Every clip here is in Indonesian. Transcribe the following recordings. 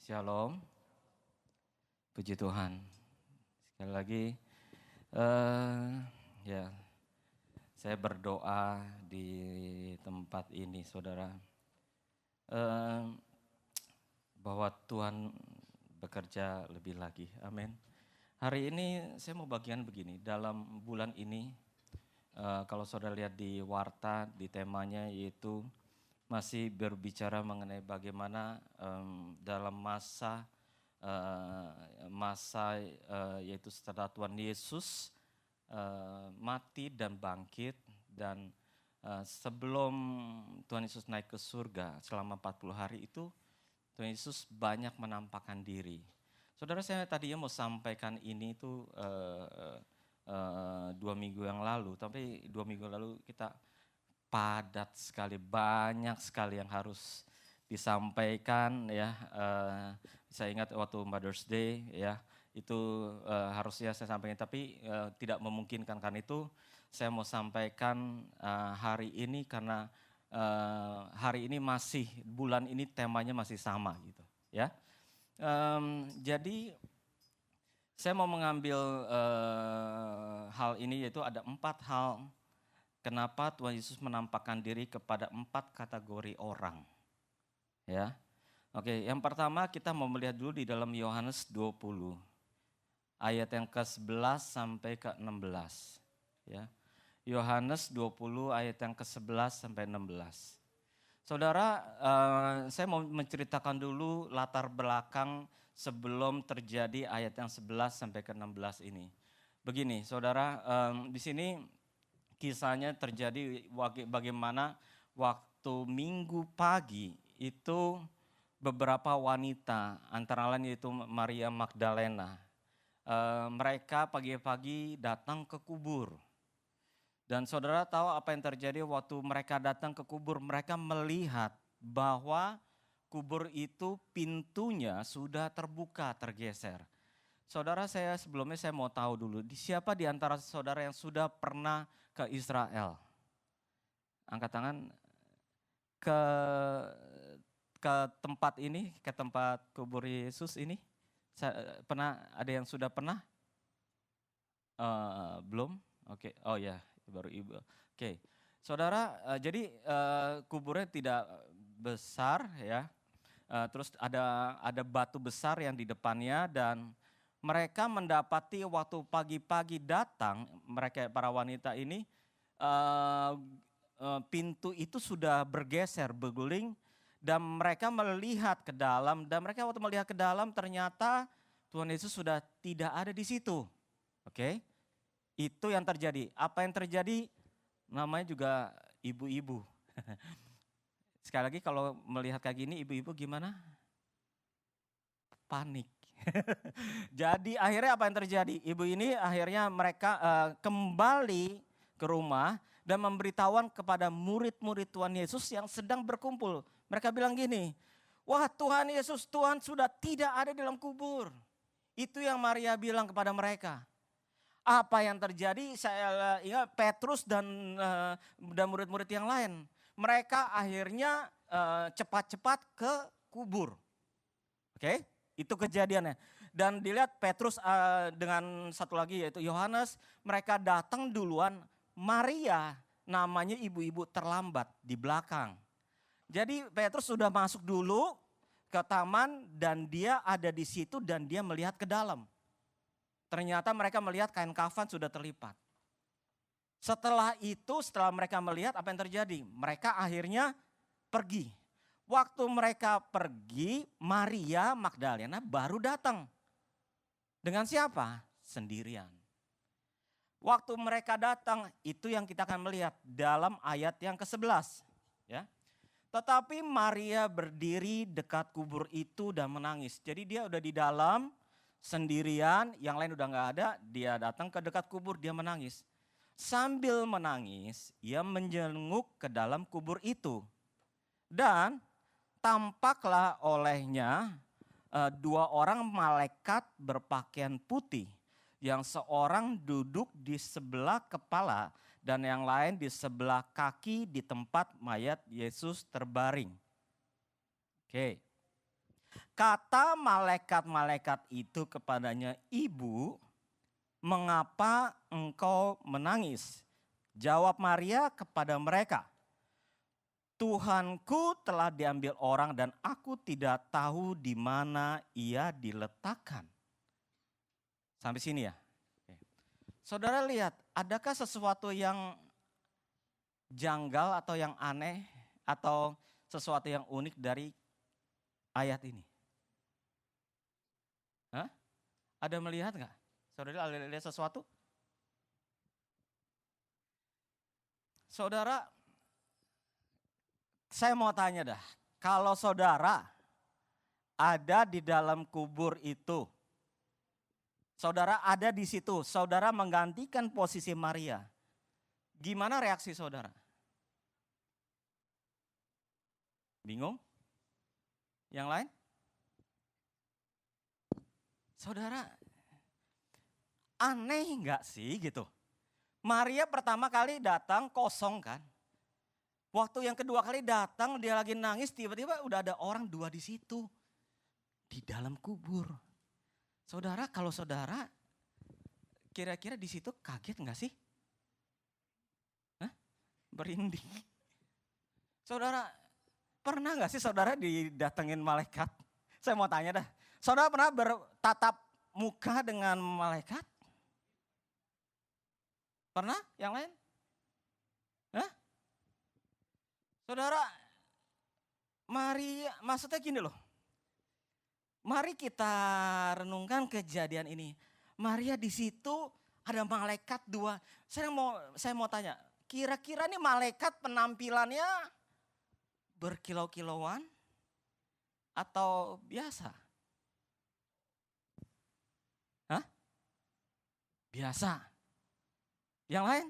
Shalom, puji Tuhan. Sekali lagi, eh, ya, saya berdoa di tempat ini, saudara, bahwa Tuhan bekerja lebih lagi. Amin. Hari ini saya mau bagian begini, dalam bulan ini, kalau saudara lihat di warta, di temanya yaitu masih berbicara mengenai bagaimana dalam masa yaitu setelah Tuhan Yesus mati dan bangkit, dan sebelum Tuhan Yesus naik ke surga selama 40 hari itu Tuhan Yesus banyak menampakkan diri. Saudara, saya tadinya mau sampaikan ini itu 2 minggu yang lalu, tapi 2 minggu lalu kita padat sekali, banyak sekali yang harus disampaikan ya. Saya ingat waktu Mother's Day ya, itu harusnya saya sampaikan, tapi tidak memungkinkan. Karena itu saya mau sampaikan hari ini karena hari ini masih, bulan ini temanya masih sama gitu ya. Jadi saya mau mengambil hal ini, yaitu ada 4 hal kenapa Tuhan Yesus menampakkan diri kepada 4 kategori orang. Ya. Oke, yang pertama kita mau melihat dulu di dalam Yohanes 20 ayat yang ke-11 sampai ke-16 ya. Yohanes 20 ayat yang ke-11 sampai 16. Saudara, saya mau menceritakan dulu latar belakang sebelum terjadi ayat yang 11 sampai ke-16 ini. Begini, saudara, di sini kisahnya terjadi bagaimana waktu Minggu pagi itu beberapa wanita, antara lain yaitu Maria Magdalena, mereka pagi-pagi datang ke kubur. Dan saudara tahu apa yang terjadi waktu mereka datang ke kubur? Mereka melihat bahwa kubur itu pintunya sudah terbuka, tergeser. Saudara, sebelumnya saya mau tahu dulu, siapa di antara saudara yang sudah pernah ke Israel? Angkat tangan. Ke tempat ini, ke tempat kubur Yesus ini, pernah ada yang sudah pernah? Belum? Oke. Oh ya, baru ibu. Oke. Saudara, jadi kuburnya tidak besar ya. Terus ada batu besar yang di depannya, dan mereka mendapati waktu pagi-pagi datang, mereka para wanita ini, pintu itu sudah bergeser, berguling, dan mereka melihat ke dalam, dan mereka waktu melihat ke dalam ternyata Tuhan Yesus sudah tidak ada di situ. Oke? Itu yang terjadi. Apa yang terjadi? Namanya juga ibu-ibu. Sekali lagi kalau melihat kayak gini, ibu-ibu gimana? Panik. Jadi akhirnya apa yang terjadi? Ibu ini akhirnya mereka kembali ke rumah dan memberitahuan kepada murid-murid Tuhan Yesus yang sedang berkumpul. Mereka bilang gini, wah Tuhan Yesus, Tuhan sudah tidak ada di dalam kubur. Itu yang Maria bilang kepada mereka. Apa yang terjadi? Saya ingat Petrus dan murid-murid yang lain. Mereka akhirnya cepat-cepat ke kubur. Oke? Itu kejadiannya. Dan dilihat Petrus dengan satu lagi yaitu Yohanes, mereka datang duluan. Maria namanya ibu-ibu terlambat di belakang. Jadi Petrus sudah masuk dulu ke taman dan dia ada di situ dan dia melihat ke dalam. Ternyata mereka melihat kain kafan sudah terlipat. Setelah itu, setelah mereka melihat apa yang terjadi, mereka akhirnya pergi. Waktu mereka pergi, Maria Magdalena baru datang. Dengan siapa? Sendirian. Waktu mereka datang, itu yang kita akan melihat dalam ayat yang ke-11. Ya. Tetapi Maria berdiri dekat kubur itu dan menangis. Jadi dia udah di dalam sendirian, yang lain udah gak ada, dia datang ke dekat kubur, dia menangis. Sambil menangis, ia menjenguk ke dalam kubur itu. Dan tampaklah olehnya 2 orang malaikat berpakaian putih, yang seorang duduk di sebelah kepala dan yang lain di sebelah kaki di tempat mayat Yesus terbaring. Oke. Kata malaikat-malaikat itu kepadanya, "Ibu, mengapa engkau menangis?" Jawab Maria kepada mereka, "Tuhanku telah diambil orang dan aku tidak tahu di mana ia diletakkan." Sampai sini ya. Saudara lihat, adakah sesuatu yang janggal atau yang aneh atau sesuatu yang unik dari ayat ini? Hah? Ada melihat nggak? Saudara ada lihat sesuatu? Saudara, saya mau tanya dah, kalau saudara ada di dalam kubur itu, saudara ada di situ, saudara menggantikan posisi Maria, gimana reaksi saudara? Bingung? Yang lain? Saudara, aneh nggak sih gitu? Maria pertama kali datang kosong kan? Waktu yang kedua kali datang dia lagi nangis, tiba-tiba udah ada orang dua di situ. Di dalam kubur. Saudara, kalau saudara kira-kira di situ kaget nggak sih? Hah? Berinding. Saudara, pernah nggak sih saudara didatengin malaikat? Saya mau tanya dah. Saudara pernah bertatap muka dengan malaikat? Pernah? Yang lain? Hah? Saudara, mari, maksudnya gini loh. Mari kita renungkan kejadian ini. Maria di situ ada malaikat dua. Saya mau tanya, kira-kira nih malaikat penampilannya berkilau-kilauan atau biasa? Hah? Biasa. Yang lain?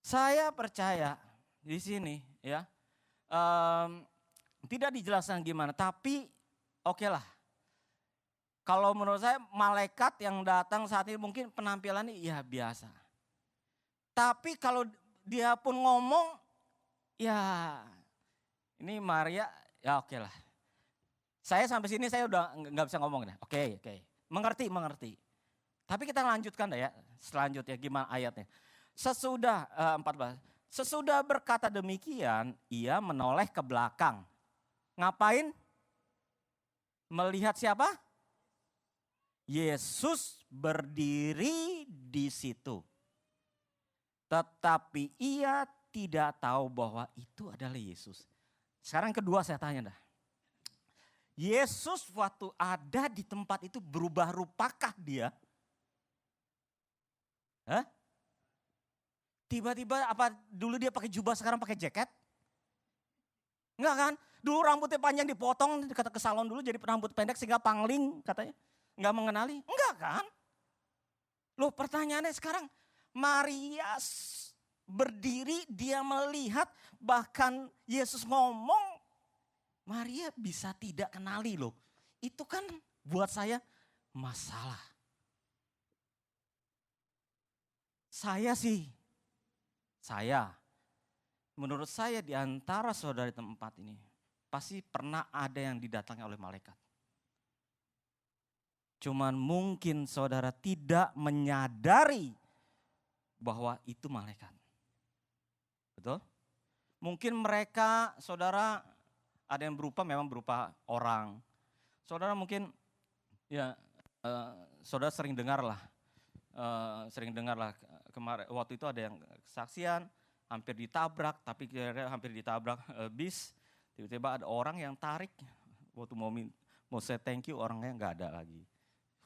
Saya percaya di sini ya, tidak dijelaskan gimana, tapi oke lah. Kalau menurut saya malaikat yang datang saat ini mungkin penampilannya ya biasa. Tapi kalau dia pun ngomong, ya ini Maria, ya oke lah. Saya sampai sini saya udah nggak bisa ngomong deh. Oke. Mengerti. Tapi kita lanjutkan deh ya, selanjutnya gimana ayatnya. Sesudah 14, sesudah berkata demikian, ia menoleh ke belakang. Ngapain? Melihat siapa? Yesus berdiri di situ. Tetapi ia tidak tahu bahwa itu adalah Yesus. Sekarang kedua saya tanya dah. Yesus waktu ada di tempat itu berubah rupakah dia? Hah? Tiba-tiba apa dulu dia pakai jubah sekarang pakai jaket? Enggak kan? Dulu rambutnya panjang dipotong kata ke salon dulu jadi rambut pendek sehingga pangling katanya. Enggak mengenali? Enggak kan? Loh pertanyaannya sekarang Maria berdiri dia melihat bahkan Yesus ngomong Maria bisa tidak kenali loh. Itu kan buat saya masalah. Menurut saya di antara saudara di tempat ini, pasti pernah ada yang didatangi oleh malaikat. Cuman mungkin saudara tidak menyadari bahwa itu malaikat. Betul? Mungkin mereka, saudara ada yang memang berupa orang. Saudara mungkin, ya saudara sering dengar lah kemarin waktu itu ada yang kesaksian hampir ditabrak tapi hampir ditabrak bis, tiba-tiba ada orang yang tarik waktu mau say thank you orangnya nggak ada lagi.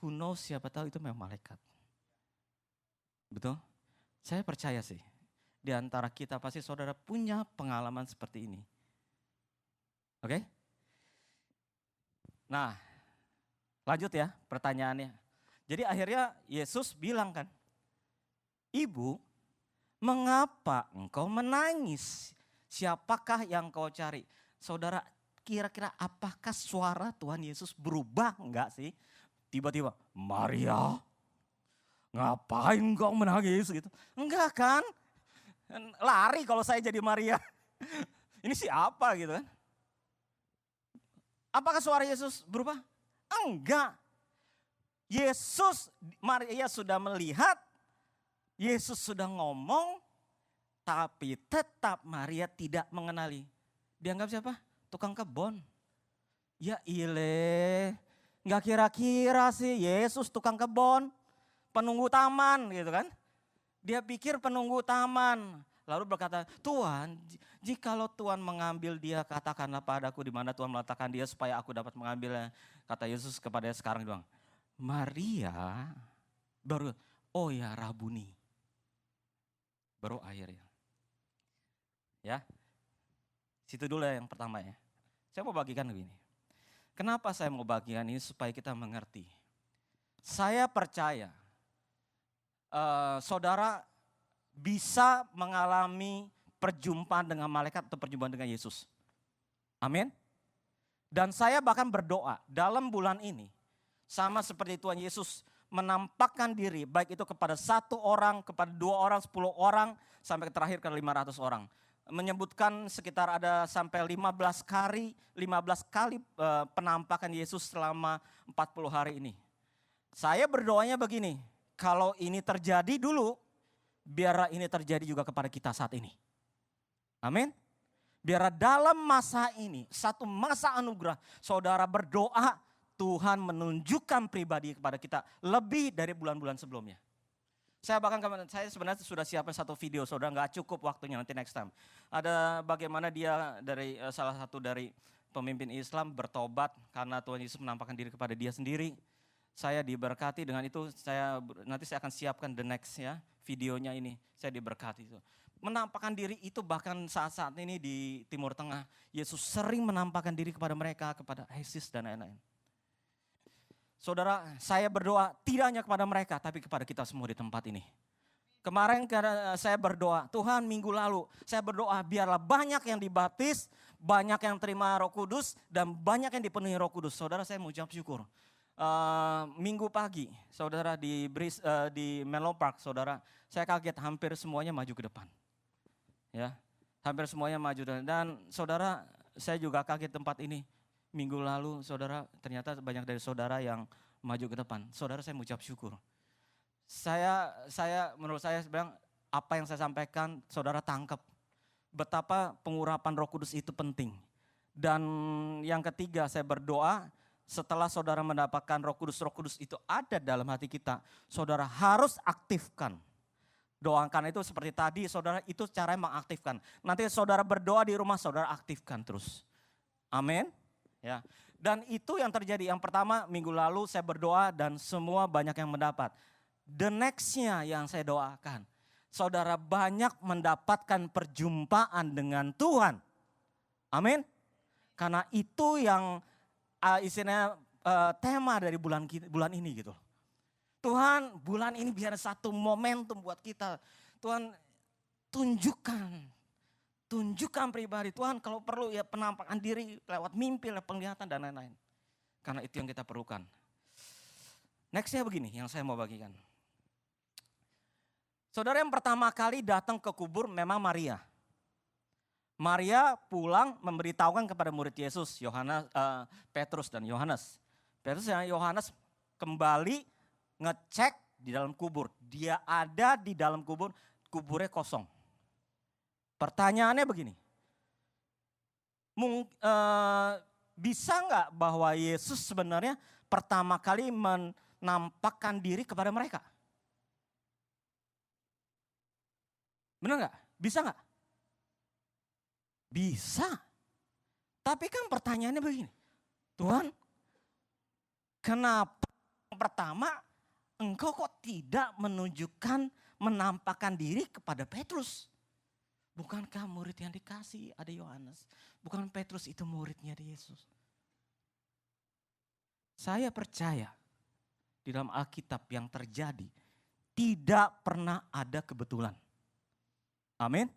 Who knows, siapa tahu itu memang malaikat. Betul? Saya percaya sih di antara kita pasti saudara punya pengalaman seperti ini. Oke? Nah, lanjut ya pertanyaannya. Jadi akhirnya Yesus bilang kan, "Ibu, mengapa engkau menangis? Siapakah yang kau cari?" Saudara, kira-kira apakah suara Tuhan Yesus berubah enggak sih? Tiba-tiba, "Maria, ngapain engkau menangis?" gitu. Enggak kan? Lari kalau saya jadi Maria. Ini siapa gitu kan? Apakah suara Yesus berubah? Enggak. Maria sudah melihat, Yesus sudah ngomong, tapi tetap Maria tidak mengenali. Dianggap siapa? Tukang kebon. Ya ile, nggak kira-kira sih Yesus tukang kebon, penunggu taman gitu kan. Dia pikir penunggu taman. Lalu berkata, Tuhan, jikalau Tuhan mengambil dia, katakanlah padaku di mana Tuhan meletakkan dia supaya aku dapat mengambilnya. Kata Yesus kepada dia sekarang doang. Maria baru, oh ya Rabuni. Baru akhirnya. Ya, situ dulu yang pertama ya. Saya mau bagikan begini. Kenapa saya mau bagikan ini supaya kita mengerti. Saya percaya saudara bisa mengalami perjumpaan dengan malaikat atau perjumpaan dengan Yesus. Amin. Dan saya bahkan berdoa dalam bulan ini. Sama seperti Tuhan Yesus menampakkan diri baik itu kepada 1 orang, kepada 2 orang, 10 orang, sampai terakhir ke 500 orang. Menyebutkan sekitar ada sampai 15 kali penampakan Yesus selama 40 hari ini. Saya berdoanya begini, kalau ini terjadi dulu, biarlah ini terjadi juga kepada kita saat ini. Amin. Biarlah dalam masa ini, satu masa anugerah, saudara berdoa, Tuhan menunjukkan pribadi kepada kita lebih dari bulan-bulan sebelumnya. Saya sebenarnya sudah siapkan satu video, saudara nggak cukup waktunya, nanti next time. Ada bagaimana dia dari salah satu dari pemimpin Islam bertobat karena Tuhan Yesus menampakkan diri kepada dia sendiri. Saya diberkati dengan itu, nanti saya akan siapkan the next ya videonya ini. Saya diberkati itu. Menampakkan diri itu bahkan saat-saat ini di Timur Tengah, Yesus sering menampakkan diri kepada mereka, kepada ISIS dan lain-lain. Saudara, saya berdoa tidak hanya kepada mereka, tapi kepada kita semua di tempat ini. Kemarin saya berdoa, Tuhan minggu lalu saya berdoa biarlah banyak yang dibaptis, banyak yang terima Roh Kudus, dan banyak yang dipenuhi Roh Kudus. Saudara, saya mau ucap syukur. Minggu pagi, saudara di Menlo Park, saudara, saya kaget hampir semuanya maju ke depan. Ya, hampir semuanya maju dan saudara, saya juga kaget tempat ini. Minggu lalu saudara ternyata banyak dari saudara yang maju ke depan. Saudara, saya mengucap syukur. Menurut saya bilang apa yang saya sampaikan saudara tangkap. Betapa pengurapan Roh Kudus itu penting. Dan yang ketiga saya berdoa setelah saudara mendapatkan Roh Kudus itu ada dalam hati kita. Saudara harus aktifkan. Doakan itu seperti tadi saudara, itu caranya mengaktifkan. Nanti saudara berdoa di rumah, saudara aktifkan terus. Amin. Ya, dan itu yang terjadi. Yang pertama minggu lalu saya berdoa dan semua banyak yang mendapat. The next-nya yang saya doakan, saudara banyak mendapatkan perjumpaan dengan Tuhan. Amin. Karena itu yang istilahnya tema dari bulan ini gitu. Tuhan, bulan ini biar satu momentum buat kita. Tuhan tunjukkan pribadi Tuhan, kalau perlu ya penampakan diri lewat mimpi, lewat penglihatan dan lain-lain. Karena itu yang kita perlukan. Nextnya begini yang saya mau bagikan. Saudara, yang pertama kali datang ke kubur memang Maria. Maria pulang memberitahukan kepada murid Yesus, Petrus dan Yohanes. Petrus dan Yohanes kembali ngecek di dalam kubur. Dia ada di dalam kubur, kuburnya kosong. Pertanyaannya begini, bisa nggak bahwa Yesus sebenarnya pertama kali menampakkan diri kepada mereka? Benar nggak? Bisa nggak? Bisa. Tapi kan pertanyaannya begini, Tuhan, kenapa yang pertama engkau kok tidak menampakkan diri kepada Petrus? Bukankah murid yang dikasih ada Yohanes? Bukan Petrus itu muridnya di Yesus? Saya percaya di dalam Alkitab yang terjadi tidak pernah ada kebetulan. Amin.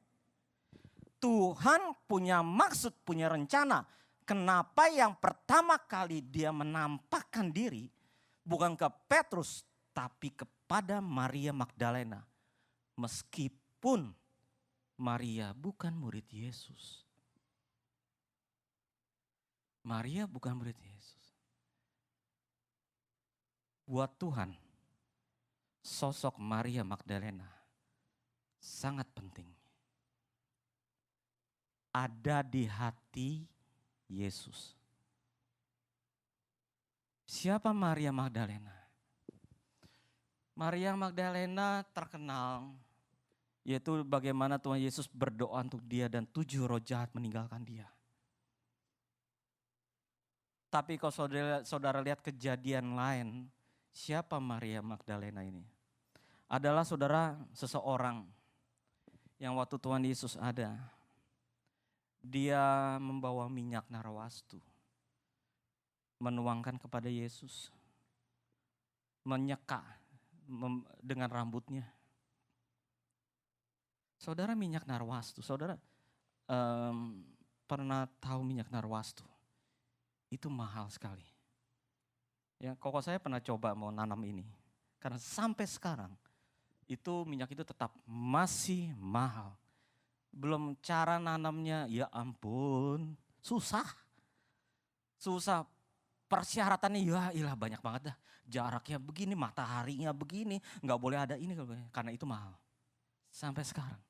Tuhan punya maksud, punya rencana. Kenapa yang pertama kali dia menampakkan diri bukan ke Petrus tapi kepada Maria Magdalena. Meskipun Maria bukan murid Yesus. Maria bukan murid Yesus. Buat Tuhan, sosok Maria Magdalena sangat penting. Ada di hati Yesus. Siapa Maria Magdalena? Maria Magdalena terkenal, yaitu bagaimana Tuhan Yesus berdoa untuk dia dan 7 roh jahat meninggalkan dia. Tapi kalau saudara lihat kejadian lain, siapa Maria Magdalena ini? Adalah saudara seseorang yang waktu Tuhan Yesus ada, dia membawa minyak narwastu, menuangkan kepada Yesus, menyeka dengan rambutnya. Saudara, minyak narwastu, saudara pernah tahu minyak narwastu? Itu mahal sekali. Ya, koko saya pernah coba mau nanam ini, karena sampai sekarang itu minyak itu tetap masih mahal. Belum cara nanamnya, ya ampun, susah. Persyaratannya ya ilah banyak banget dah. Jaraknya begini, mataharinya begini, nggak boleh ada ini karena itu mahal. Sampai sekarang.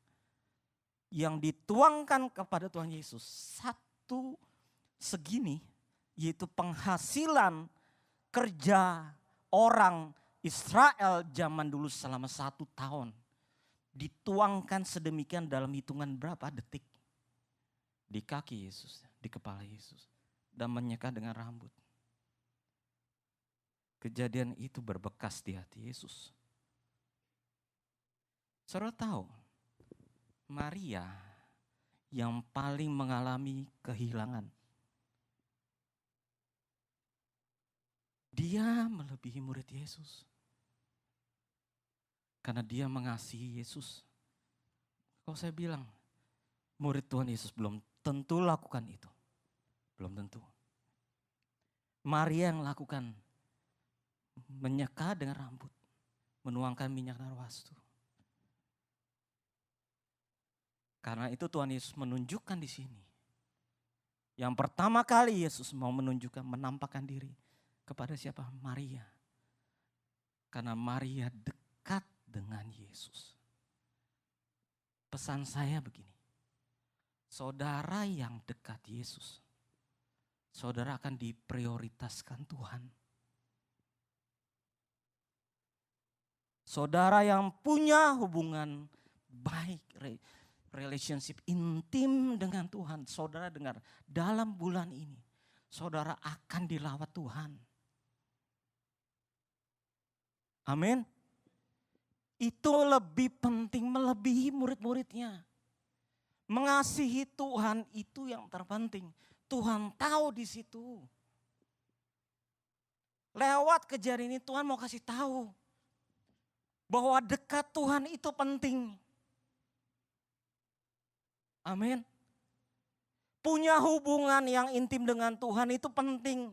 Yang dituangkan kepada Tuhan Yesus satu segini, yaitu penghasilan kerja orang Israel zaman dulu selama 1 tahun. Dituangkan sedemikian dalam hitungan berapa detik. Di kaki Yesus, di kepala Yesus. Dan menyeka dengan rambut. Kejadian itu berbekas di hati Yesus. Saudara tahu, Maria yang paling mengalami kehilangan. Dia melebihi murid Yesus. Karena dia mengasihi Yesus. Kalau saya bilang, murid Tuhan Yesus belum tentu lakukan itu. Belum tentu. Maria yang lakukan, menyeka dengan rambut, menuangkan minyak narwastu. Karena itu Tuhan Yesus menunjukkan di sini. Yang pertama kali Yesus mau menunjukkan, menampakkan diri kepada siapa? Maria. Karena Maria dekat dengan Yesus. Pesan saya begini. Saudara yang dekat Yesus, saudara akan diprioritaskan Tuhan. Saudara yang punya hubungan baik, relationship intim dengan Tuhan, saudara dengar, dalam bulan ini saudara akan dilawat Tuhan. Amin. Itu lebih penting melebihi murid-muridnya. Mengasihi Tuhan itu yang terpenting. Tuhan tahu di situ. Lewat kejadian ini Tuhan mau kasih tahu bahwa dekat Tuhan itu penting. Amin. Punya hubungan yang intim dengan Tuhan itu penting.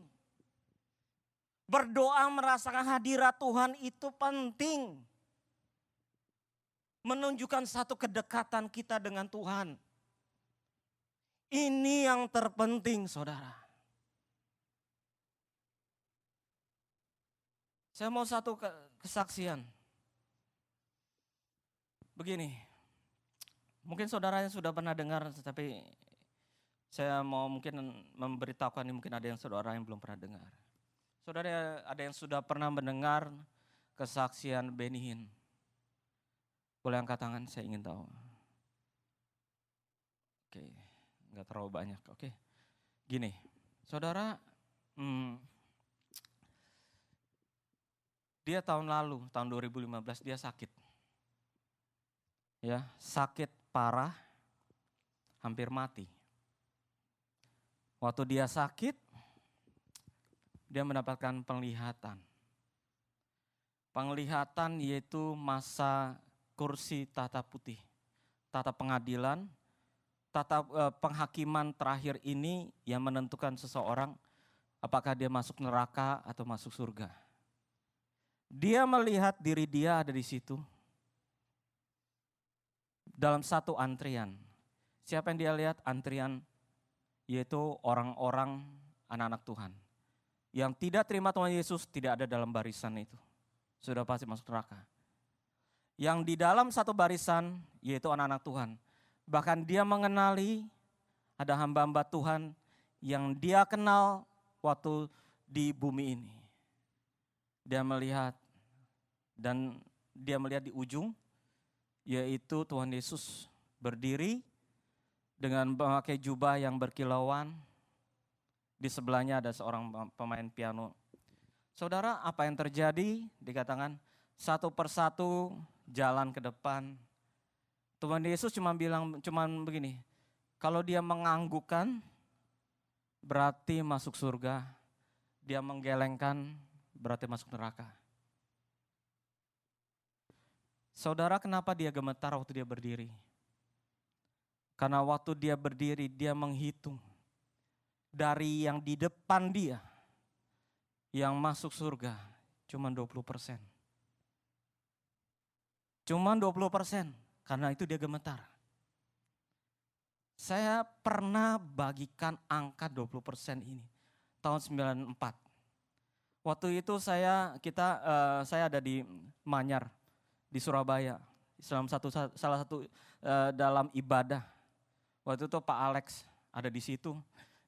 Berdoa merasakan hadirat Tuhan itu penting. Menunjukkan satu kedekatan kita dengan Tuhan. Ini yang terpenting, saudara. Saya mau satu kesaksian. Begini, mungkin saudaranya sudah pernah dengar, tapi saya mau mungkin memberitahukan ini, mungkin ada yang saudara yang belum pernah dengar. Saudara, ada yang sudah pernah mendengar kesaksian Benny Hinn? Boleh angkat tangan, saya ingin tahu. Oke, nggak terlalu banyak. Oke, gini, saudara, dia tahun lalu, tahun 2015 dia sakit. Ya, sakit parah, hampir mati. Waktu dia sakit, dia mendapatkan penglihatan. Penglihatan yaitu masa kursi tata putih, tata pengadilan, tata penghakiman terakhir ini yang menentukan seseorang apakah dia masuk neraka atau masuk surga. Dia melihat diri dia ada di situ dalam satu antrian. Siapa yang dia lihat? Antrian yaitu orang-orang anak-anak Tuhan. Yang tidak terima Tuhan Yesus tidak ada dalam barisan itu. Sudah pasti masuk neraka. Yang di dalam satu barisan yaitu anak-anak Tuhan. Bahkan dia mengenali ada hamba-hamba Tuhan yang dia kenal waktu di bumi ini. Dia melihat dan dia melihat di ujung yaitu Tuhan Yesus berdiri dengan memakai jubah yang berkilauan. Di sebelahnya ada seorang pemain piano. Saudara, apa yang terjadi? Dikatakan satu persatu jalan ke depan. Tuhan Yesus cuma begini, kalau dia menganggukkan berarti masuk surga. Dia menggelengkan berarti masuk neraka. Saudara, kenapa dia gemetar waktu dia berdiri? Karena waktu dia berdiri dia menghitung. Dari yang di depan dia, yang masuk surga cuma 20%. Cuma 20%, karena itu dia gemetar. Saya pernah bagikan angka 20% ini, tahun 94. Waktu itu saya ada di Manyar, di Surabaya, salah satu dalam ibadah. Waktu itu Pak Alex ada di situ.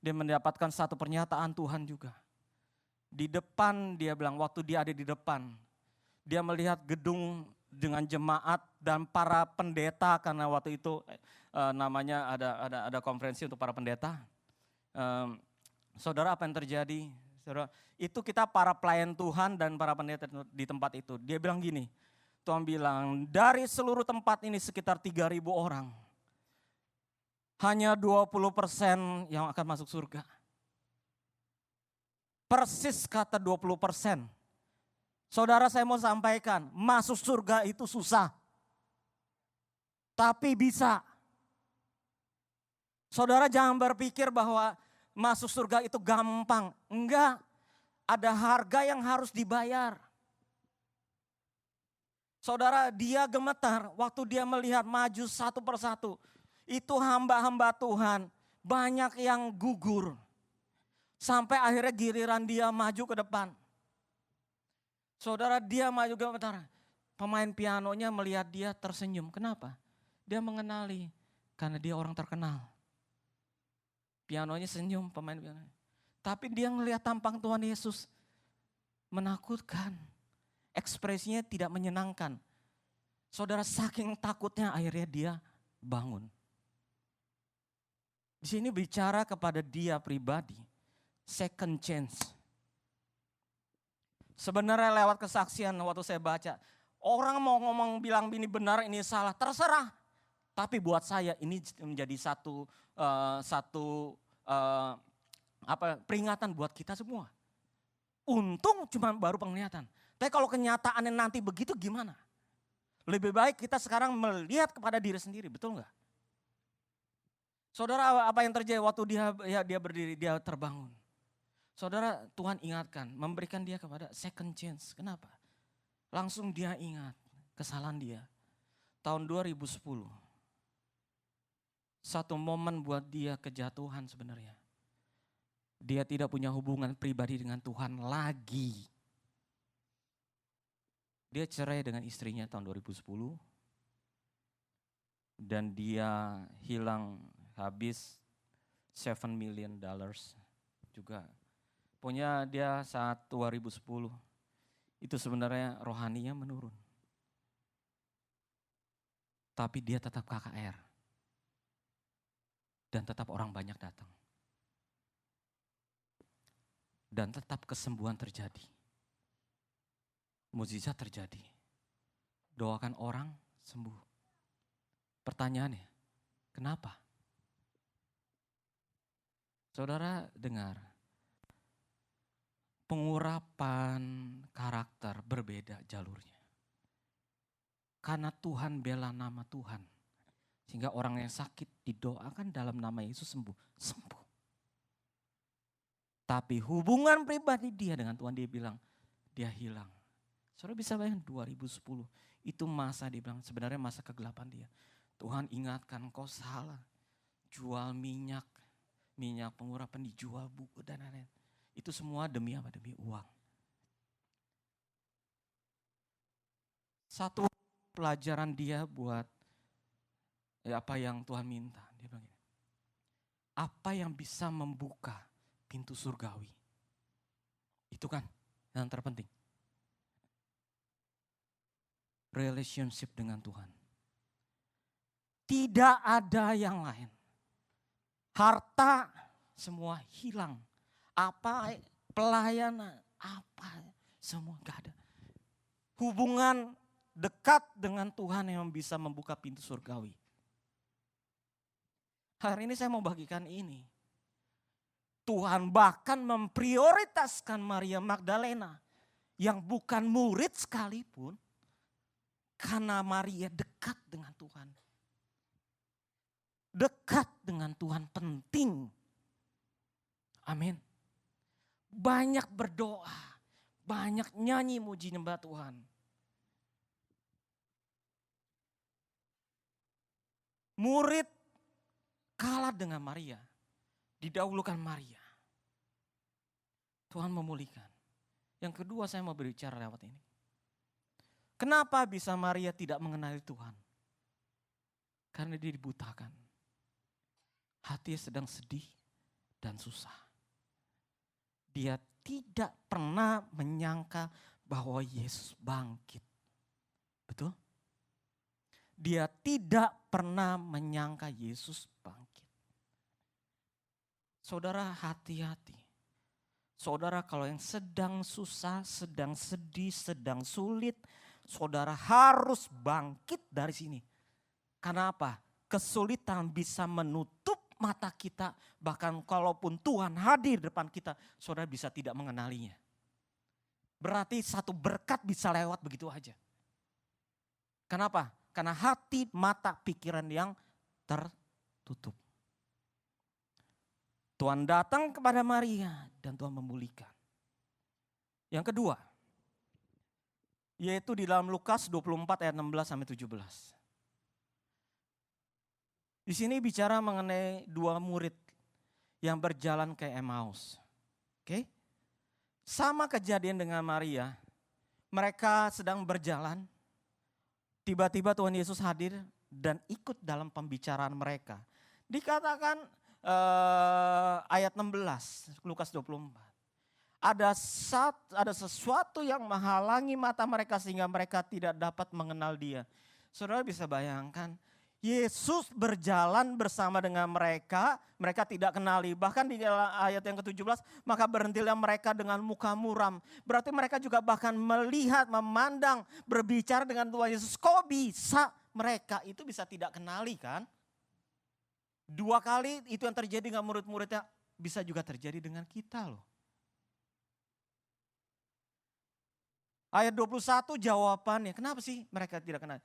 Dia mendapatkan satu pernyataan Tuhan juga. Di depan dia bilang, waktu dia ada di depan, dia melihat gedung dengan jemaat dan para pendeta, karena waktu itu namanya ada konferensi untuk para pendeta. Saudara, apa yang terjadi? Saudara, itu kita para pelayan Tuhan dan para pendeta di tempat itu. Dia bilang gini, Tuhan bilang, dari seluruh tempat ini sekitar 3.000 orang. Hanya 20% yang akan masuk surga. Persis kata 20%. Saudara, saya mau sampaikan, masuk surga itu susah. Tapi bisa. Saudara jangan berpikir bahwa masuk surga itu gampang. Enggak, ada harga yang harus dibayar. Saudara, dia gemetar waktu dia melihat maju satu persatu. Itu hamba-hamba Tuhan, banyak yang gugur. Sampai akhirnya giliran dia maju ke depan. Saudara, dia maju ke depan. Pemain pianonya melihat dia tersenyum. Kenapa? Dia mengenali, karena dia orang terkenal. Pianonya senyum, pemain piano. Tapi dia melihat tampang Tuhan Yesus menakutkan. Ekspresinya tidak menyenangkan. Saudara, saking takutnya akhirnya dia bangun. Di sini bicara kepada dia pribadi, second chance. Sebenarnya lewat kesaksian waktu saya baca, orang mau ngomong bilang ini benar, ini salah, terserah. Tapi buat saya ini menjadi satu peringatan buat kita semua. Untung cuma baru penglihatan. Tapi kalau kenyataannya nanti begitu gimana? Lebih baik kita sekarang melihat kepada diri sendiri, betul nggak? Saudara, apa yang terjadi waktu dia berdiri, dia terbangun. Saudara, Tuhan ingatkan, memberikan dia kepada second chance. Kenapa? Langsung dia ingat kesalahan dia. Tahun 2010, satu momen buat dia kejatuhan sebenarnya. Dia tidak punya hubungan pribadi dengan Tuhan lagi. Dia cerai dengan istrinya tahun 2010. Dan dia hilang habis $7 million juga. Punya dia saat 2010 itu sebenarnya rohaninya menurun. Tapi dia tetap KKR. Dan tetap orang banyak datang. Dan tetap kesembuhan terjadi. Mukjizat terjadi. Doakan orang sembuh. Pertanyaannya, kenapa? Saudara dengar, pengurapan karakter berbeda jalurnya. Karena Tuhan bela nama Tuhan. Sehingga orang yang sakit didoakan dalam nama Yesus sembuh. Sembuh. Tapi hubungan pribadi dia dengan Tuhan, dia bilang dia hilang. Saudara bisa bayangkan 2010 itu masa dia bilang sebenarnya masa kegelapan dia. Tuhan ingatkan kau salah, jual minyak minyak pengurapan dijual, buku dan lain-lain. Itu semua demi apa? Demi uang. Satu pelajaran dia buat apa yang Tuhan minta. Dia bilang gini, apa yang bisa membuka pintu surgawi? Itu kan yang terpenting. Relationship dengan Tuhan. Tidak ada yang lain. Harta semua hilang. Apa pelayanan, apa semua gak ada. Hubungan dekat dengan Tuhan yang bisa membuka pintu surgawi. Hari ini saya mau bagikan ini. Tuhan bahkan memprioritaskan Maria Magdalena yang bukan murid sekalipun. Karena Maria dekat dengan Tuhan. Dekat dengan Tuhan penting. Amin. Banyak berdoa. Banyak nyanyi muji nyembah Tuhan. Murid kalah dengan Maria. Didahulukan Maria. Tuhan memulihkan. Yang kedua saya mau berbicara lewat ini. Kenapa bisa Maria tidak mengenali Tuhan? Karena dia dibutakan. Hatinya sedang sedih dan susah. Dia tidak pernah menyangka bahwa Yesus bangkit. Betul? Dia tidak pernah menyangka Yesus bangkit. Saudara, hati-hati. Saudara, kalau yang sedang susah, sedang sedih, sedang sulit, saudara harus bangkit dari sini. Karena apa? Kesulitan bisa menutup mata kita. Bahkan kalaupun Tuhan hadir depan kita, saudara bisa tidak mengenalinya. Berarti satu berkat bisa lewat begitu aja. Kenapa? Karena hati, mata, pikiran yang tertutup. Tuhan datang kepada Maria dan Tuhan memulihkan. Yang kedua, yaitu di dalam Lukas 24 ayat 16 sampai 17. Di sini bicara mengenai dua murid yang berjalan ke Emmaus. Oke? Sama kejadian dengan Maria. Mereka sedang berjalan. Tiba-tiba Tuhan Yesus hadir dan ikut dalam pembicaraan mereka. Dikatakan ayat 16 Lukas 24. Ada sesuatu yang menghalangi mata mereka sehingga mereka tidak dapat mengenal dia. Saudara bisa bayangkan, Yesus berjalan bersama dengan mereka, mereka tidak kenali. Bahkan di ayat yang ke-17, maka berhentilah mereka dengan muka muram. Berarti mereka juga bahkan melihat, memandang, berbicara dengan Tuhan Yesus. Kok bisa mereka itu bisa tidak kenali kan? Dua kali itu yang terjadi dengan murid-muridnya, bisa juga terjadi dengan kita loh. Ayat 21 jawabannya, kenapa sih mereka tidak kenal?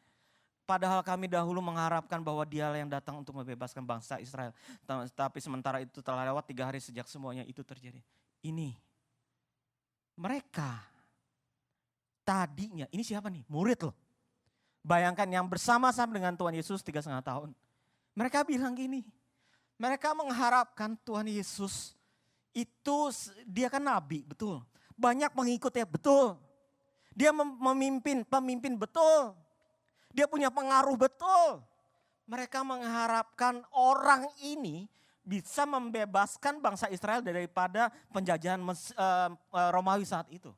Padahal kami dahulu mengharapkan bahwa Dialah yang datang untuk membebaskan bangsa Israel. Tapi sementara itu telah lewat 3 hari sejak semuanya itu terjadi. Ini, mereka tadinya, ini siapa nih? Murid loh. Bayangkan yang bersama-sama dengan Tuhan Yesus 3,5 tahun. Mereka bilang gini, mereka mengharapkan Tuhan Yesus itu, dia kan nabi, betul. Banyak pengikutnya, betul. Dia pemimpin betul. Dia punya pengaruh betul. Mereka mengharapkan orang ini bisa membebaskan bangsa Israel daripada penjajahan Romawi saat itu.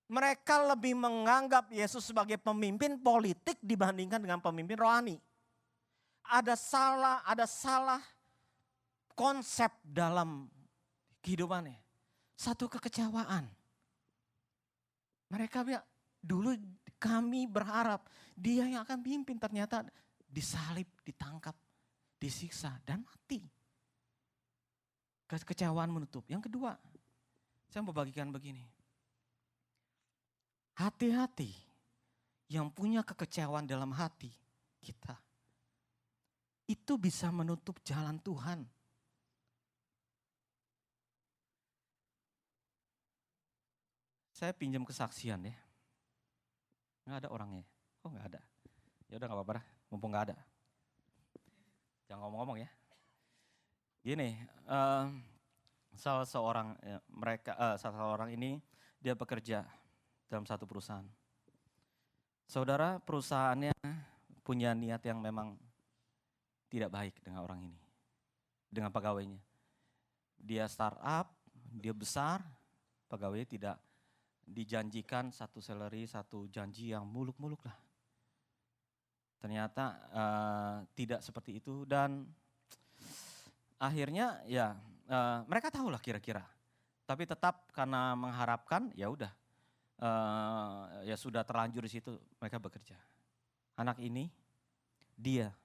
Mereka lebih menganggap Yesus sebagai pemimpin politik dibandingkan dengan pemimpin rohani. Ada salah konsep dalam kehidupannya. Satu kekecewaan. Mereka bilang, dulu kami berharap dia yang akan pimpin, ternyata disalib, ditangkap, disiksa dan mati. Kekecewaan menutup. Yang kedua, saya mau bagikan begini. Hati-hati yang punya kekecewaan dalam hati kita. Itu bisa menutup jalan Tuhan. Saya pinjam kesaksian ya. Nggak ada orangnya. Oh nggak ada. Ya udah nggak apa-apa, mumpung nggak ada. Jangan ngomong-ngomong ya. Gini, salah seorang salah seorang ini dia bekerja dalam satu perusahaan. Saudara, perusahaannya punya niat yang memang tidak baik dengan orang ini, dengan pegawainya. Dia startup, dia besar, pegawainya tidak dijanjikan satu salary, satu janji yang muluk-muluk lah. Ternyata tidak seperti itu dan akhirnya ya mereka tahu lah kira-kira. Tapi tetap karena mengharapkan ya udah ya sudah terlanjur di situ mereka bekerja. Anak ini dia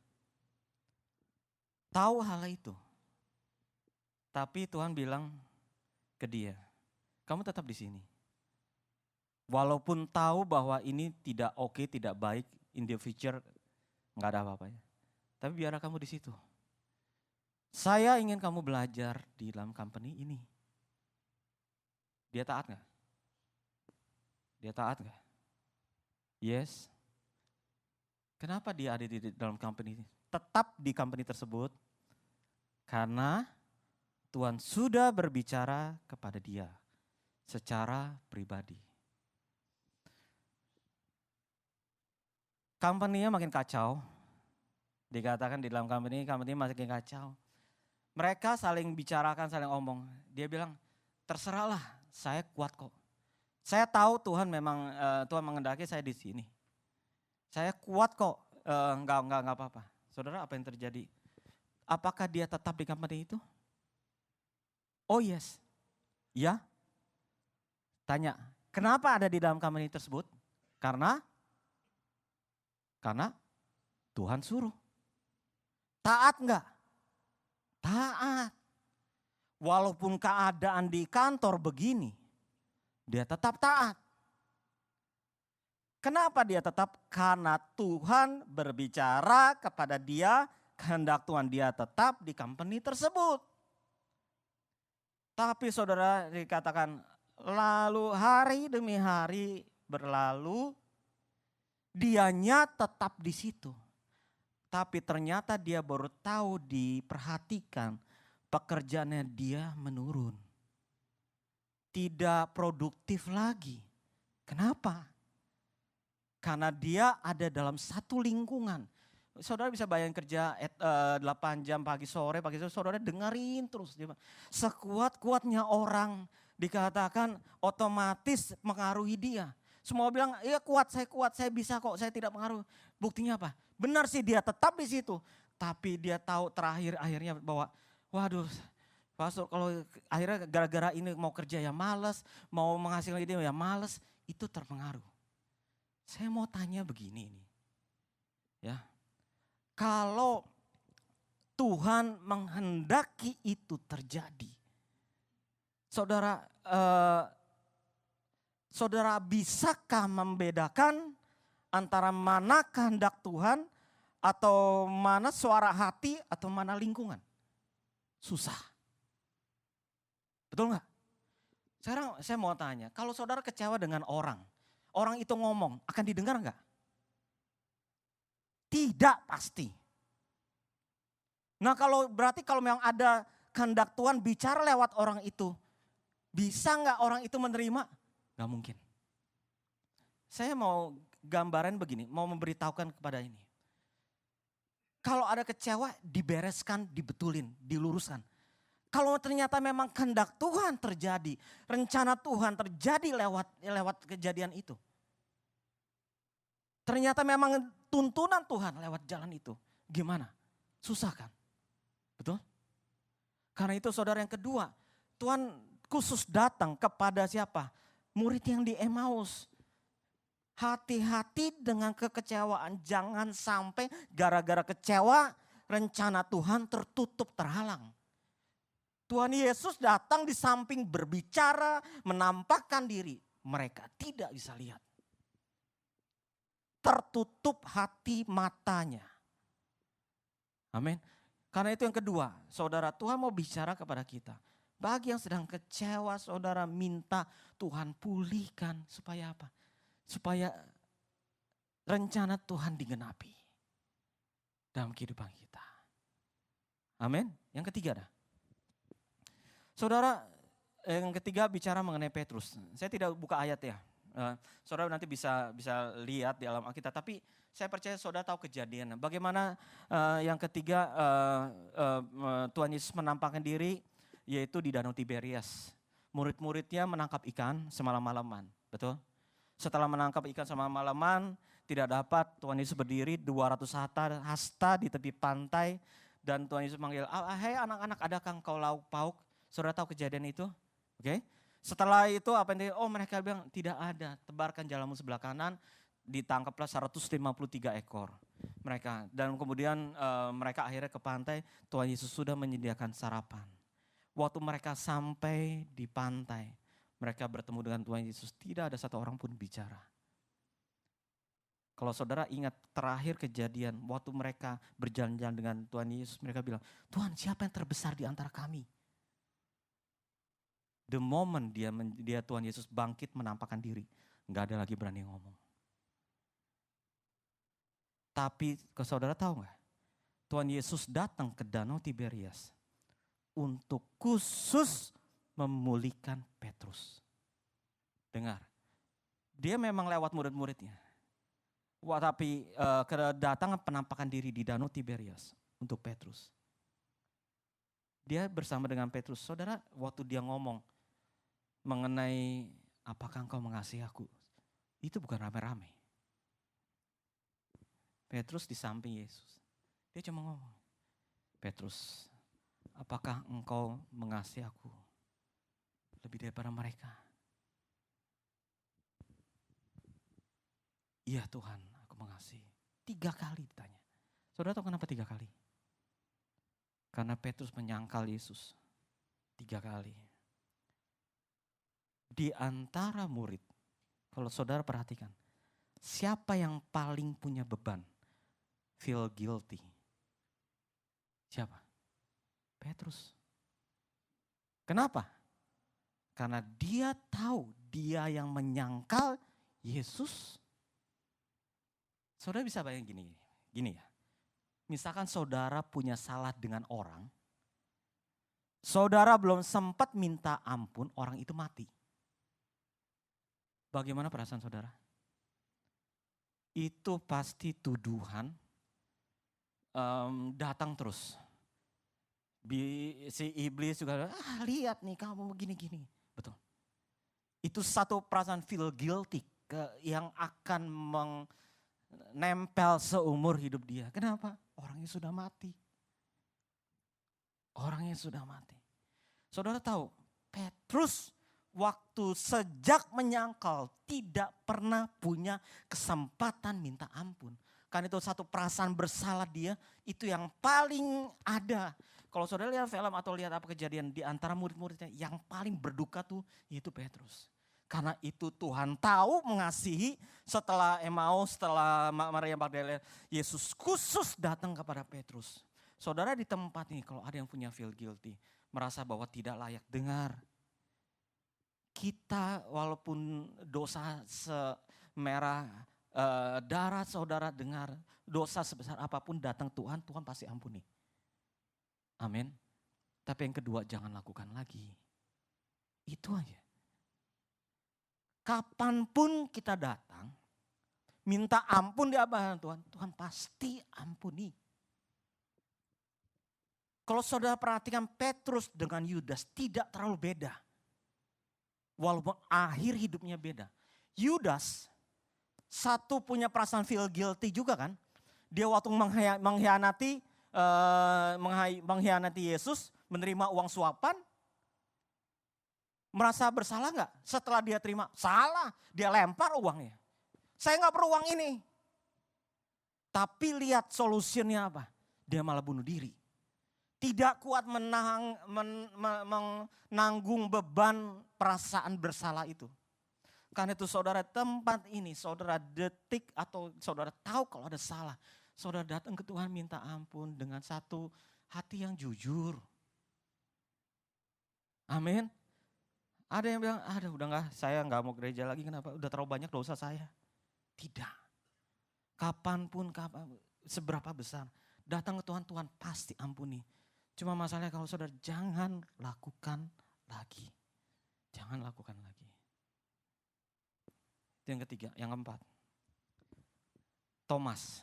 tahu hal itu. Tapi Tuhan bilang ke dia, kamu tetap di sini. Walaupun tahu bahwa ini tidak oke, tidak baik, in the future nggak ada apa-apanya. Tapi biarlah kamu di situ. Saya ingin kamu belajar di dalam company ini. Dia taat nggak? Dia taat nggak? Yes. Kenapa dia ada di dalam company ini? Tetap di company tersebut karena Tuhan sudah berbicara kepada dia secara pribadi. Company-nya makin kacau. Dikatakan di dalam company makin kacau. Mereka saling bicarakan, saling omong. Dia bilang, terserahlah, saya kuat kok. Saya tahu Tuhan memang Tuhan mengendaki saya di sini. Saya kuat kok, enggak apa-apa. Saudara, apa yang terjadi? Apakah dia tetap di company itu? Oh yes. Ya. Tanya, kenapa ada di dalam company tersebut? Karena Tuhan suruh. Taat enggak? Taat. Walaupun keadaan di kantor begini, dia tetap taat. Kenapa dia tetap? Karena Tuhan berbicara kepada dia, kehendak Tuhan dia tetap di company tersebut. Tapi saudara dikatakan, lalu hari demi hari berlalu, dianya tetap di situ. Tapi ternyata dia baru tahu diperhatikan pekerjaannya dia menurun. Tidak produktif lagi. Kenapa? Karena dia ada dalam satu lingkungan. Saudara bisa bayangin kerja 8 jam pagi sore, saudara dengerin terus. Sekuat-kuatnya orang dikatakan otomatis mengaruhi dia. Semua bilang, iya kuat, saya bisa kok, saya tidak pengaruh. Buktinya apa? Benar sih dia tetap di situ. Tapi dia tahu akhirnya bahwa, waduh pastor kalau akhirnya gara-gara ini mau kerja ya malas, mau menghasilkan ide ya malas, itu terpengaruh. Saya mau tanya begini nih. Ya. Kalau Tuhan menghendaki itu terjadi. Saudara bisakah membedakan antara mana kehendak Tuhan atau mana suara hati atau mana lingkungan? Susah. Betul nggak? Sekarang saya mau tanya, kalau saudara kecewa dengan orang itu ngomong, akan didengar nggak? Tidak pasti. Nah berarti kalau memang ada kehendak Tuhan bicara lewat orang itu, bisa nggak orang itu menerima? Gak mungkin. Saya mau gambaran begini, mau memberitahukan kepada ini. Kalau ada kecewa, dibereskan, dibetulin, diluruskan. Kalau ternyata memang kehendak Tuhan terjadi, rencana Tuhan terjadi lewat kejadian itu. Ternyata memang tuntunan Tuhan lewat jalan itu. Gimana? Susah kan? Betul? Karena itu saudara yang kedua, Tuhan khusus datang kepada siapa? Murid yang di Emmaus. Hati-hati dengan kekecewaan. Jangan sampai gara-gara kecewa rencana Tuhan tertutup, terhalang. Tuhan Yesus datang di samping berbicara, menampakkan diri. Mereka tidak bisa lihat. Tertutup hati matanya. Amin. Karena itu yang kedua, saudara, Tuhan mau bicara kepada kita. Bagi yang sedang kecewa, saudara minta Tuhan pulihkan supaya apa? Supaya rencana Tuhan digenapi dalam kehidupan kita. Amin. Yang ketiga dah. Saudara, yang ketiga bicara mengenai Petrus. Saya tidak buka ayat ya. Saudara nanti bisa lihat di alam Alkitab. Tapi saya percaya saudara tahu kejadian. Bagaimana yang ketiga Tuhan Yesus menampakkan diri, yaitu di Danau Tiberias. Murid-muridnya menangkap ikan semalam-malaman. Betul? Setelah menangkap ikan semalam-malaman, tidak dapat, Tuhan Yesus berdiri 200 hasta di tepi pantai. Dan Tuhan Yesus manggil, "Hai anak-anak, adakah engkau lauk pauk?" Saudara tahu kejadian itu? Oke. Setelah itu apa yang mereka bilang tidak ada. Tebarkan jalamu sebelah kanan, ditangkaplah 153 ekor mereka. Dan kemudian mereka akhirnya ke pantai, Tuhan Yesus sudah menyediakan sarapan. Waktu mereka sampai di pantai, mereka bertemu dengan Tuhan Yesus, tidak ada satu orang pun bicara. Kalau saudara ingat terakhir kejadian, waktu mereka berjalan-jalan dengan Tuhan Yesus, mereka bilang, "Tuhan, siapa yang terbesar di antara kami?" The moment dia Tuhan Yesus bangkit menampakkan diri, nggak ada lagi berani ngomong. Tapi saudara tahu nggak? Tuhan Yesus datang ke Danau Tiberias untuk khusus memulihkan Petrus. Dengar, dia memang lewat murid-muridnya. Tapi kedatangan penampakan diri di Danau Tiberias untuk Petrus. Dia bersama dengan Petrus. Saudara, waktu dia ngomong mengenai apakah engkau mengasihi aku, itu bukan rame-rame. Petrus di samping Yesus. Dia cuma ngomong, "Petrus, apakah engkau mengasihi aku lebih daripada mereka?" "Iya Tuhan, aku mengasihi." 3 kali ditanya. Saudara tahu kenapa 3 kali? Karena Petrus menyangkal Yesus 3 kali. Di antara murid, kalau saudara perhatikan, siapa yang paling punya beban? Feel guilty. Siapa? Petrus. Kenapa? Karena dia tahu dia yang menyangkal Yesus. Saudara bisa bayangin gini ya. Misalkan saudara punya salah dengan orang, saudara belum sempat minta ampun, orang itu mati. Bagaimana perasaan saudara? Itu pasti tuduhan datang terus. Si iblis juga, lihat nih kamu begini-gini. Betul. Itu satu perasaan feel guilty yang akan menempel seumur hidup dia. Kenapa? Orangnya sudah mati. Orangnya sudah mati. Saudara tahu, Petrus waktu sejak menyangkal tidak pernah punya kesempatan minta ampun. Karena itu satu perasaan bersalah dia, itu yang paling ada. Kalau saudara lihat film atau lihat apa kejadian di antara murid-muridnya, yang paling berduka tuh itu Petrus. Karena itu Tuhan tahu mengasihi, setelah Emmaus, setelah Maria Magdalena, Yesus khusus datang kepada Petrus. Saudara di tempat ini kalau ada yang punya feel guilty, merasa bahwa tidak layak, dengar. Kita walaupun dosa semerah darah saudara, dengar, dosa sebesar apapun datang Tuhan, Tuhan pasti ampuni. Amin. Tapi yang kedua, jangan lakukan lagi. Itu aja. Kapanpun kita datang, minta ampun di hadapan Tuhan, Tuhan pasti ampuni. Kalau saudara perhatikan Petrus dengan Yudas tidak terlalu beda. Walaupun akhir hidupnya beda. Yudas satu punya perasaan feel guilty juga kan. Dia waktu mengkhianati Yesus, menerima uang suapan. Merasa bersalah gak? Setelah dia terima, salah. Dia lempar uangnya. Saya gak perlu uang ini. Tapi lihat solusinya apa? Dia malah bunuh diri. Tidak kuat menanggung beban perasaan bersalah itu. Karena itu saudara, tempat ini saudara detik atau saudara tahu kalau ada salah. Saudara datang ke Tuhan minta ampun dengan satu hati yang jujur. Amin. Ada yang bilang, udah enggak, saya enggak mau gereja lagi, kenapa? Udah terlalu banyak dosa saya. Tidak. Kapanpun, seberapa besar. Datang ke Tuhan, Tuhan pasti ampuni. Cuma masalahnya kalau saudara jangan lakukan lagi. Jangan lakukan lagi. Itu yang ketiga. Yang keempat, Thomas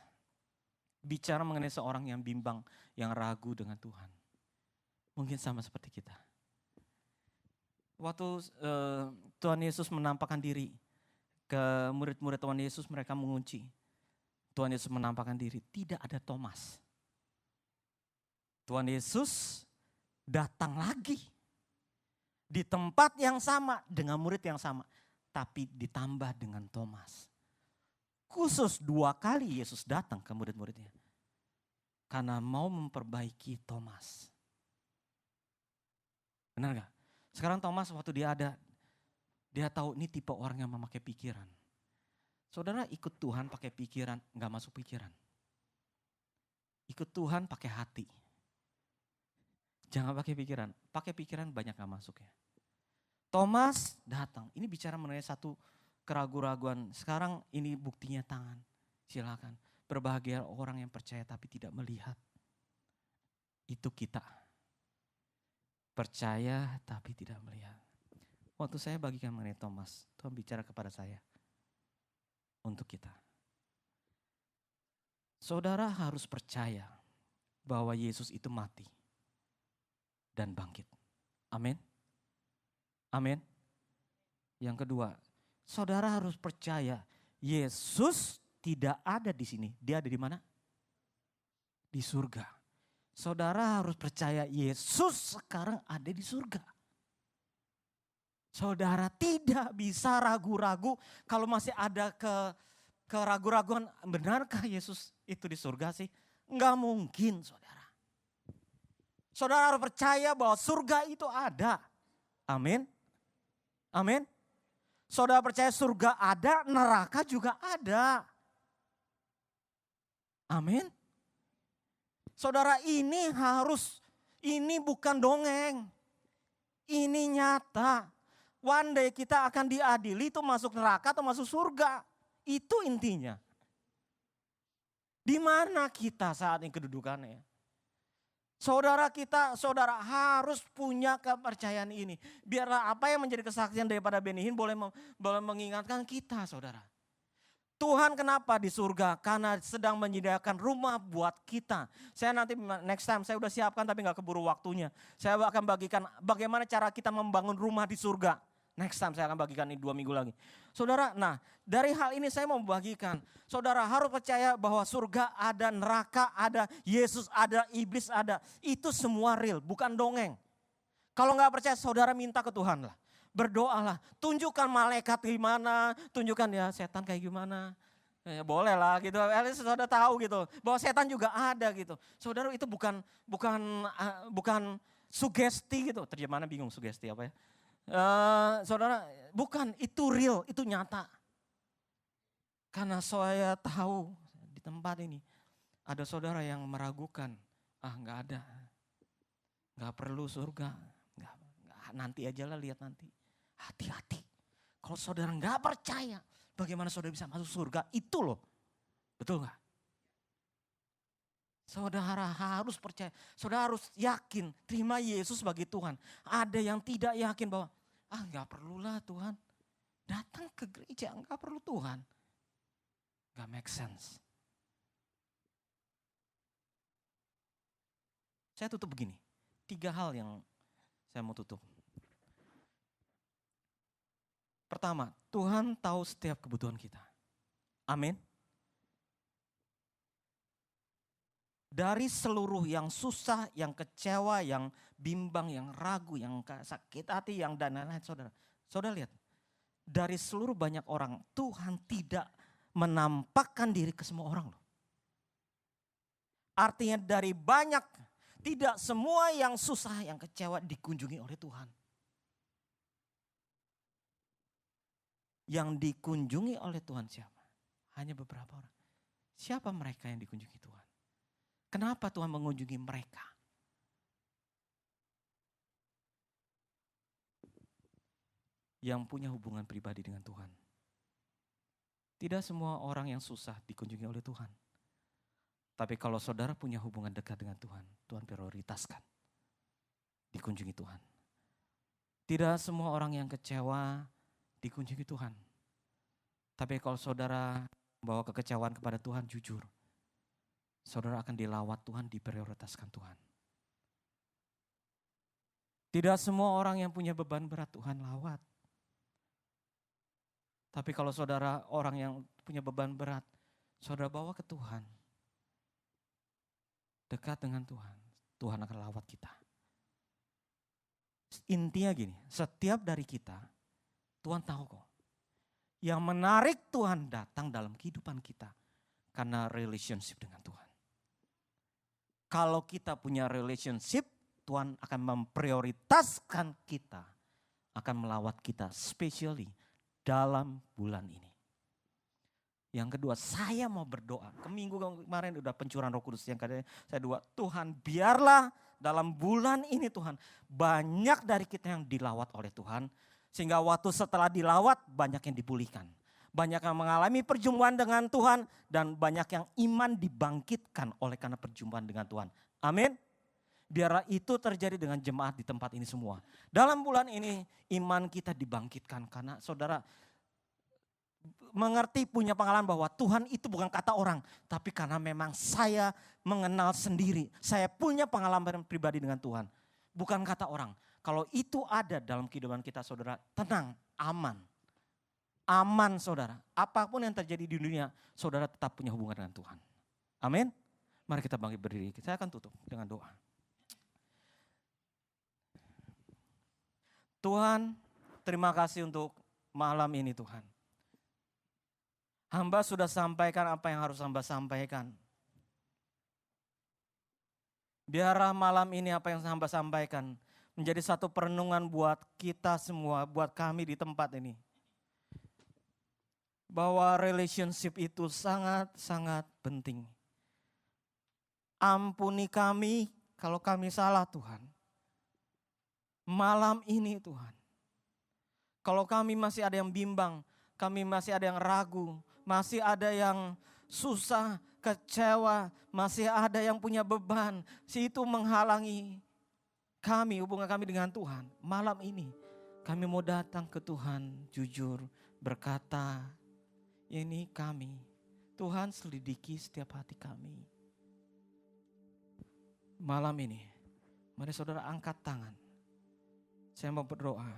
bicara mengenai seorang yang bimbang, yang ragu dengan Tuhan. Mungkin sama seperti kita. Waktu Tuhan Yesus menampakkan diri ke murid-murid Tuhan Yesus, mereka mengunci. Tuhan Yesus menampakkan diri, tidak ada Thomas. Tuhan Yesus datang lagi di tempat yang sama dengan murid yang sama, tapi ditambah dengan Thomas. Khusus 2 kali Yesus datang ke murid-muridnya. Karena mau memperbaiki Thomas. Benar gak? Sekarang Thomas waktu dia ada, dia tahu ini tipe orang yang memakai pikiran. Saudara ikut Tuhan pakai pikiran, gak masuk pikiran. Ikut Tuhan pakai hati. Jangan pakai pikiran banyak gak masuk ya. Thomas datang, ini bicara mengenai satu keraguan-raguan. Sekarang ini buktinya tangan. Silakan. Berbahagia orang yang percaya tapi tidak melihat. Itu kita. Percaya tapi tidak melihat. Waktu saya bagikan mengenai Thomas, Tuhan bicara kepada saya. Untuk kita. Saudara harus percaya bahwa Yesus itu mati dan bangkit. Amin. Amin. Yang kedua, saudara harus percaya Yesus tidak ada di sini. Dia ada di mana? Di surga. Saudara harus percaya Yesus sekarang ada di surga. Saudara tidak bisa ragu-ragu kalau masih ada keraguan-raguan, benarkah Yesus itu di surga sih? Enggak mungkin saudara. Saudara harus percaya bahwa surga itu ada. Amin. Amin. Saudara percaya surga ada, neraka juga ada. Amin. Saudara ini bukan dongeng. Ini nyata. One day kita akan diadili itu masuk neraka atau masuk surga. Itu intinya. Di mana kita saat ini kedudukannya? Saudara harus punya kepercayaan ini. Biarlah apa yang menjadi kesaksian daripada Benny Hinn boleh mengingatkan kita saudara. Tuhan kenapa di surga? Karena sedang menyediakan rumah buat kita. Saya nanti next time saya udah siapkan tapi gak keburu waktunya. Saya akan bagikan bagaimana cara kita membangun rumah di surga. Next time saya akan bagikan ini 2 minggu lagi. Saudara, nah dari hal ini saya mau membagikan. Saudara harus percaya bahwa surga ada, neraka ada, Yesus ada, iblis ada. Itu semua real, bukan dongeng. Kalau gak percaya saudara minta ke Tuhan lah. Berdoalah, tunjukkan malaikat gimana, tunjukkan ya setan kayak gimana. Ya, boleh lah gitu, saudara tahu gitu. Bahwa setan juga ada gitu. Saudara itu bukan sugesti gitu. Terjemahannya bingung sugesti apa ya. Saudara, bukan, itu real, itu nyata. Karena saya tahu di tempat ini ada saudara yang meragukan, nggak ada, nggak perlu surga, nggak, nanti aja lah lihat nanti. Hati-hati, kalau saudara nggak percaya, bagaimana saudara bisa masuk surga? Itu loh, betul nggak? Saudara harus percaya, saudara harus yakin, terima Yesus sebagai Tuhan. Ada yang tidak yakin bahwa nggak perlulah Tuhan. Datang ke gereja nggak perlu Tuhan. Nggak make sense. Saya tutup begini. 3 hal yang saya mau tutup. Pertama, Tuhan tahu setiap kebutuhan kita. Amin. Dari seluruh yang susah, yang kecewa, yang bimbang, yang ragu, yang sakit hati, yang dan lain-lain saudara. Saudara lihat, dari seluruh banyak orang, Tuhan tidak menampakkan diri ke semua orang loh. Artinya dari banyak, tidak semua yang susah, yang kecewa dikunjungi oleh Tuhan. Yang dikunjungi oleh Tuhan siapa? Hanya beberapa orang. Siapa mereka yang dikunjungi Tuhan? Kenapa Tuhan mengunjungi mereka? Yang punya hubungan pribadi dengan Tuhan. Tidak semua orang yang susah dikunjungi oleh Tuhan. Tapi kalau saudara punya hubungan dekat dengan Tuhan, Tuhan prioritaskan. Dikunjungi Tuhan. Tidak semua orang yang kecewa dikunjungi Tuhan. Tapi kalau saudara bawa kekecewaan kepada Tuhan, jujur, saudara akan dilawat Tuhan, diprioritaskan Tuhan. Tidak semua orang yang punya beban berat Tuhan lawat. Tapi kalau saudara orang yang punya beban berat, saudara bawa ke Tuhan. Dekat dengan Tuhan, Tuhan akan lawat kita. Intinya gini, setiap dari kita, Tuhan tahu kok. Yang menarik Tuhan datang dalam kehidupan kita karena relationship dengan Tuhan. Kalau kita punya relationship, Tuhan akan memprioritaskan kita, akan melawat kita, especially dalam bulan ini. Yang kedua, saya mau berdoa. Minggu kemarin udah pencurahan Roh Kudus, yang kedua saya doa, Tuhan biarlah dalam bulan ini Tuhan, banyak dari kita yang dilawat oleh Tuhan, sehingga waktu setelah dilawat banyak yang dipulihkan. Banyak yang mengalami perjumpaan dengan Tuhan, dan banyak yang iman dibangkitkan oleh karena perjumpaan dengan Tuhan. Amin. Biarlah itu terjadi dengan jemaat di tempat ini semua. Dalam bulan ini iman kita dibangkitkan karena saudara mengerti, punya pengalaman bahwa Tuhan itu bukan kata orang. Tapi karena memang saya mengenal sendiri. Saya punya pengalaman pribadi dengan Tuhan. Bukan kata orang. Kalau itu ada dalam kehidupan kita saudara, tenang, aman. Aman saudara. Apapun yang terjadi di dunia, saudara tetap punya hubungan dengan Tuhan. Amin. Mari kita bangkit berdiri. Saya akan tutup dengan doa. Tuhan, terima kasih untuk malam ini Tuhan. Hamba sudah sampaikan apa yang harus hamba sampaikan. Biarlah malam ini apa yang hamba sampaikan menjadi satu perenungan buat kita semua, buat kami di tempat ini. Bahwa relationship itu sangat-sangat penting. Ampuni kami kalau kami salah Tuhan. Malam ini Tuhan, kalau kami masih ada yang bimbang, kami masih ada yang ragu, masih ada yang susah, kecewa, masih ada yang punya beban, si itu menghalangi kami, hubungan kami dengan Tuhan. Malam ini kami mau datang ke Tuhan jujur berkata, ini kami, Tuhan selidiki setiap hati kami. Malam ini, mari saudara angkat tangan. Saya mau berdoa.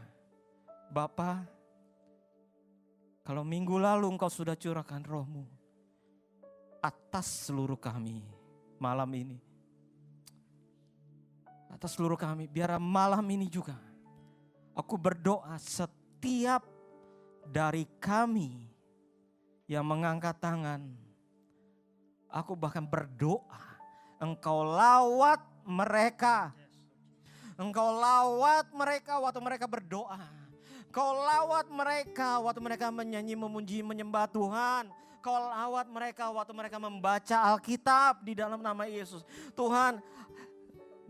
Bapa, kalau minggu lalu Engkau sudah curahkan Roh-Mu atas seluruh kami malam ini. Atas seluruh kami, biar malam ini juga aku berdoa setiap dari kami yang mengangkat tangan. Aku bahkan berdoa Engkau lawat mereka. Engkau lawat mereka waktu mereka berdoa. Engkau lawat mereka waktu mereka menyanyi, memuji, menyembah Tuhan. Engkau lawat mereka waktu mereka membaca Alkitab di dalam nama Yesus. Tuhan,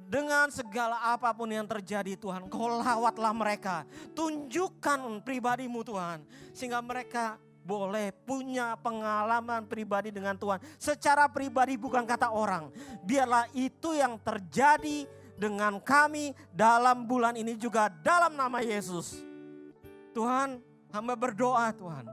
dengan segala apapun yang terjadi Tuhan, Engkau lawatlah mereka. Tunjukkan pribadi-Mu Tuhan. Sehingga mereka boleh punya pengalaman pribadi dengan Tuhan. Secara pribadi bukan kata orang. Biarlah itu yang terjadi dengan kami dalam bulan ini juga dalam nama Yesus. Tuhan, hamba berdoa Tuhan.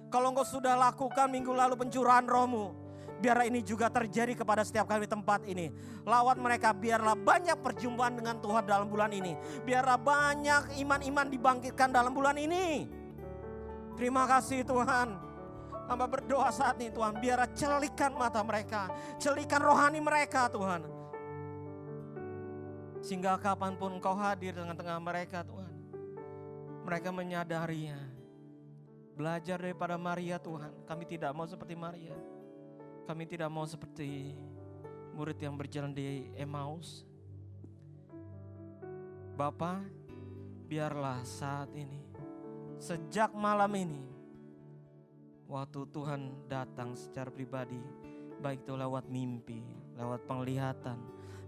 Kalau Engkau sudah lakukan minggu lalu pencurahan Roh-Mu, biarlah ini juga terjadi kepada setiap kami tempat ini. Lawat mereka, biarlah banyak perjumpaan dengan Tuhan dalam bulan ini. Biarlah banyak iman-iman dibangkitkan dalam bulan ini. Terima kasih Tuhan. Hamba berdoa saat ini Tuhan, biarlah celikan mata mereka, celikan rohani mereka Tuhan. Sehingga kapanpun Engkau hadir dengan tengah mereka Tuhan, mereka menyadarinya. Belajar daripada Maria Tuhan. Kami tidak mau seperti Maria. Kami tidak mau seperti murid yang berjalan di Emmaus. Bapa, biarlah saat ini, sejak malam ini, waktu Tuhan datang secara pribadi, baik itu lewat mimpi, lewat penglihatan,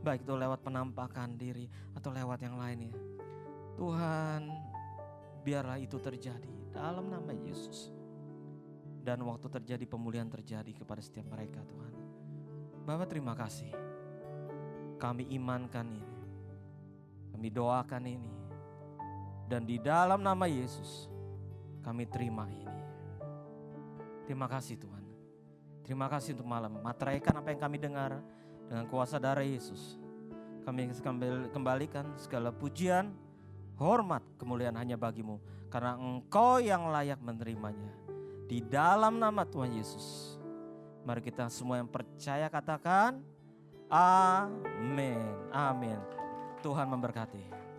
baik itu lewat penampakan diri atau lewat yang lainnya. Tuhan, biarlah itu terjadi dalam nama Yesus. Dan waktu terjadi pemulihan terjadi kepada setiap mereka Tuhan. Bapa, terima kasih. Kami imankan ini. Kami doakan ini. Dan di dalam nama Yesus kami terima ini. Terima kasih Tuhan. Terima kasih untuk malam. Materaikan apa yang kami dengar dengan kuasa darah Yesus. Kami kembalikan segala pujian, hormat, kemuliaan hanya bagimu. Karena Engkau yang layak menerimanya. Di dalam nama Tuhan Yesus. Mari kita semua yang percaya katakan, amin, amin. Tuhan memberkati.